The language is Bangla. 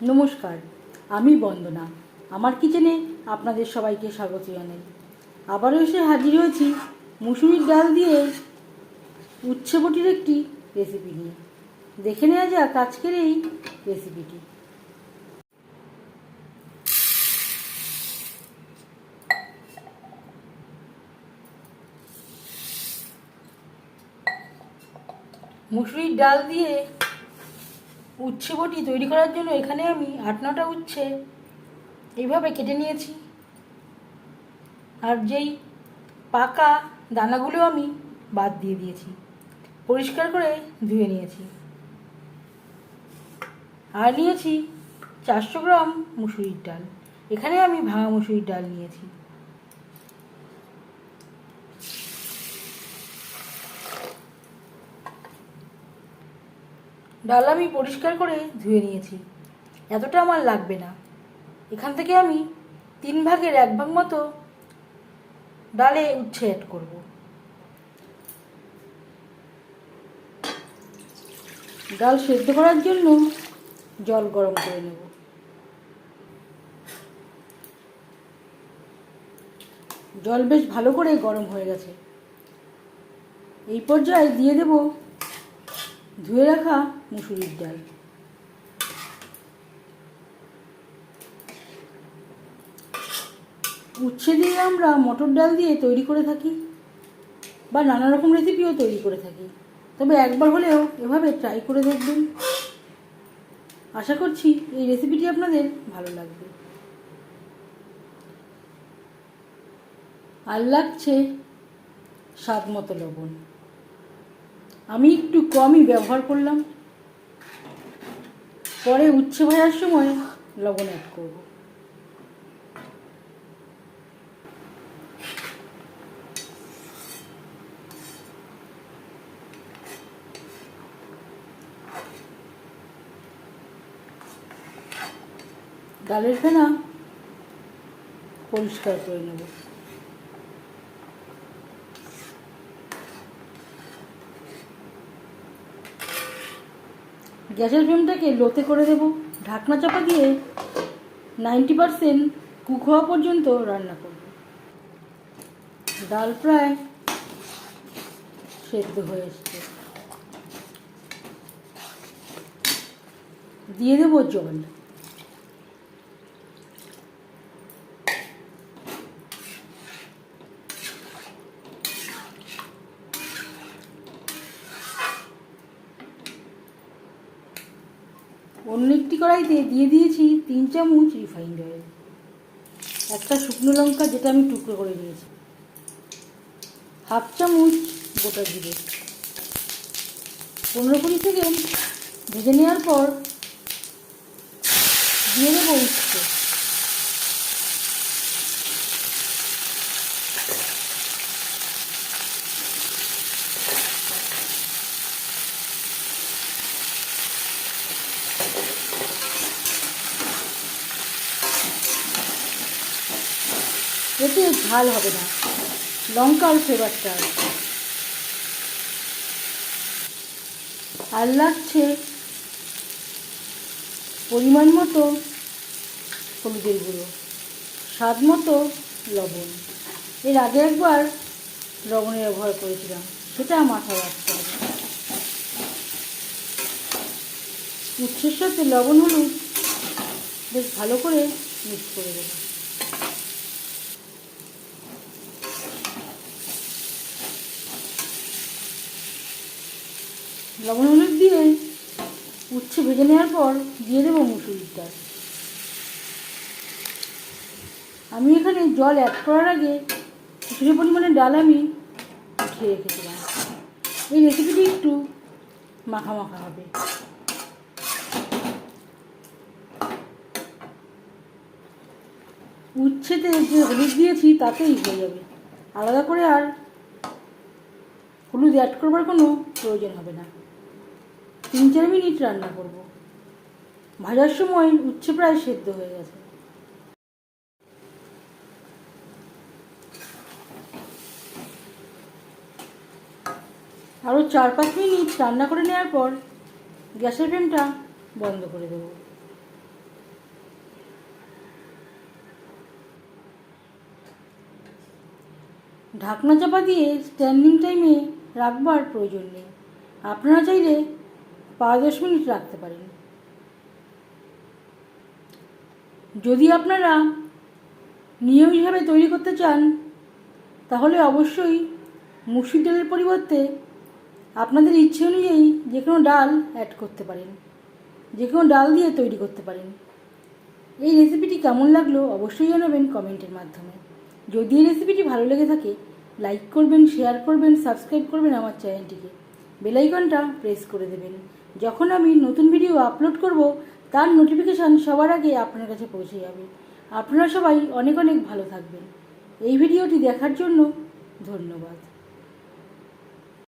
নমস্কার, আমি বন্দনা। আমার কিচেনে আপনাদের সবাইকে স্বাগত জানাই। আবারও এসে হাজির হয়েছি মুসুরির ডাল দিয়ে উচ্ছে বটির একটি রেসিপি নিয়ে। দেখে নেওয়া যাক আজকের এই রেসিপিটি। মুসুরির ডাল দিয়ে উচ্ছে বটি তৈরি করার জন্য এখানে আমি 8-9টা উচ্ছে এইভাবে কেটে নিয়েছি, আর যেই পাকা দানাগুলো আমি বাদ দিয়ে দিয়েছি, পরিষ্কার করে ধুয়ে নিয়েছি। আর নিয়েছি 400 গ্রাম মুসুরির ডাল। এখানে আমি ভাঙা মুসুরির ডাল নিয়েছি। ডাল আমি পরিষ্কার করে ধুয়ে নিয়েছি। এতটা আমার লাগবে না। এখান থেকে আমি 3 ভাগের 1 ভাগ মতো ডালে উচ্ছে অ্যাড করব। ডাল সেদ্ধ করার জন্য জল গরম করে নেব। জল বেশ ভালো করে গরম হয়ে গেছে। এই পর্যায়ে দিয়ে দেব ধুয়ে রাখা মুসুরির ডাল। উচ্ছে দিয়ে আমরা মটর ডাল দিয়ে তৈরি করে থাকি বা নানা রকম রেসিপিও তৈরি করে থাকি, তবে একবার হলেও এভাবে ট্রাই করে দেখবেন। আশা করছি এই রেসিপিটি আপনাদের ভালো লাগবে। আর লাগছে স্বাদ মতো লবণ। আমি একটু কমই ব্যবহার করলাম, পরে উচ্ছে ভাজার সময় লবণ অ্যাড করব। ডালের ফেনা পরিষ্কার করে নেব। গ্যাসের ফ্লেমটাকে লোতে করে দেব। ঢাকনা চাপা দিয়ে 90% কুক হওয়া পর্যন্ত রান্না করব। ডাল প্রায় সেদ্ধ হয়ে এসছে। দিয়ে দেব জল। অন্য একটি কড়াইতে দিয়ে দিয়েছি 3 চামচ রিফাইন্ড অয়েল, একটা শুকনো লঙ্কা যেটা আমি টুকরো করে নিয়েছি, 1/2 চামচ গোটা জিরে। 15-20 সেকেন্ড ভেজে নেওয়ার পর দিয়ে দেবো উচ্ছে। এতে ঝাল হবে না, লঙ্কার ফ্লেভারটা আসবে। আর লাগছে পরিমাণ মতো হলুদের গুঁড়ো, স্বাদ মতো লবণ। এর আগে একবার লবণের ব্যবহার করেছিলাম, সেটা মাথায় রাখতে হবে। উচ্ছের সাথে লবণ হলুদ বেশ ভালো করে মিক্স করে দেব। লবণ হলুদ দিয়ে উচ্ছে ভেজে নেওয়ার পর দিয়ে দেবো মুসুরির ডাল। আমি এখানে জল অ্যাড করার আগে কিছুটা পরিমাণে ডাল আমি উঠিয়ে রেখেছিলাম। এই রেসিপিটি একটু মাখা মাখা হবে। উচ্ছেতে যে হলুদ দিয়েছি তাতেই হয়ে যাবে, আলাদা করে আর হলুদ অ্যাড করবার কোনো প্রয়োজন হবে না। 3-4 মিনিট রান্না করব। ভাজার সময় উচ্ছে প্রায় সেদ্ধ হয়ে গেছে। আরও 4-5 মিনিট রান্না করে নেওয়ার পর গ্যাসের ফ্লেমটা বন্ধ করে দেব। ঢাকনা চাপা দিয়ে স্ট্যান্ডিং টাইমে রাখবার প্রয়োজন নেই। আপনারা চাইলে 5-10 মিনিট রাখতে পারেন। যদি আপনারা নিয়মিতভাবে তৈরি করতে চান তাহলে অবশ্যই মুসুর ডালের পরিবর্তে আপনাদের ইচ্ছে অনুযায়ী যে কোনো ডাল অ্যাড করতে পারেন, যে কোনো ডাল দিয়ে তৈরি করতে পারেন। এই রেসিপিটি কেমন লাগলো অবশ্যই জানাবেন কমেন্টের মাধ্যমে। যদি এই রেসিপিটি ভালো লেগে থাকে লাইক করবেন, শেয়ার করবেন, সাবস্ক্রাইব করবেন আমার চ্যানেলটিকে, বেল আইকনটা প্রেস করে দেবেন। যখন আমি নতুন ভিডিও আপলোড করব তার নোটিফিকেশান সবার আগে আপনার কাছে পৌঁছে যাবে। আপনারা সবাই অনেক অনেক ভালো থাকবেন। এই ভিডিওটি দেখার জন্য ধন্যবাদ।